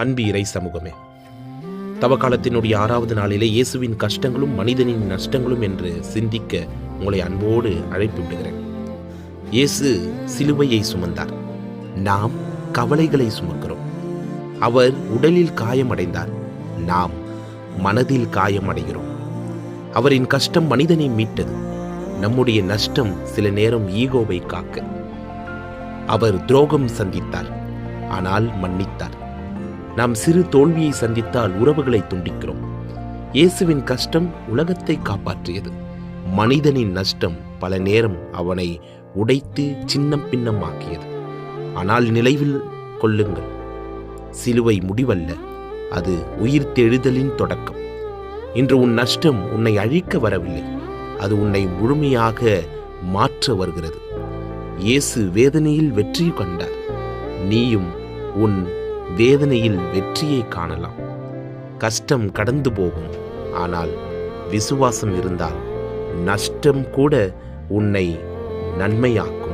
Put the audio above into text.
அன்பு இறை சமூகமே, தவக்காலத்தினுடைய 6வது நாளிலே இயேசுவின் கஷ்டங்களும் மனிதனின் நஷ்டங்களும் என்று சிந்திக்க உங்களை அன்போடு அழைப்பு விடுகிறேன். இயேசு சிலுவையை சுமந்தார், நாம் கவலைகளை சுமக்கிறோம். அவர் உடலில் காயமடைந்தார், நாம் மனதில் காயமடைகிறோம். அவரின் கஷ்டம் மனிதனை மீட்டது, நம்முடைய நஷ்டம் சில நேரம் ஈகோவை காக்க. அவர் துரோகம் சந்தித்தார், ஆனால் மன்னித்தார். நாம் சிறு தோல்வியை சந்தித்தால் உறவுகளை துண்டிக்கிறோம். இயேசுவின் கஷ்டம் உலகத்தை காப்பாற்றியது, மனிதனின் நஷ்டம் பல நேரம் அவனை உடைத்து சின்னம் பின்னமாக்கியது. ஆனால் நினைவில் கொள்ளுங்கள், சிலுவை முடிவல்ல, அது உயிர்த்தெழுதலின் தொடக்கம். இன்று உன் நஷ்டம் உன்னை அழிக்க வரவில்லை, அது உன்னை முழுமையாக மாற்ற வருகிறது. இயேசு வேதனையில் வெற்றி கண்டார், நீயும் உன் வேதனையில் வெற்றியை காணலாம். கஷ்டம் கடந்து போகும், ஆனால் விசுவாசம் இருந்தால் நஷ்டம் கூட உன்னை நன்மையாக்கும்.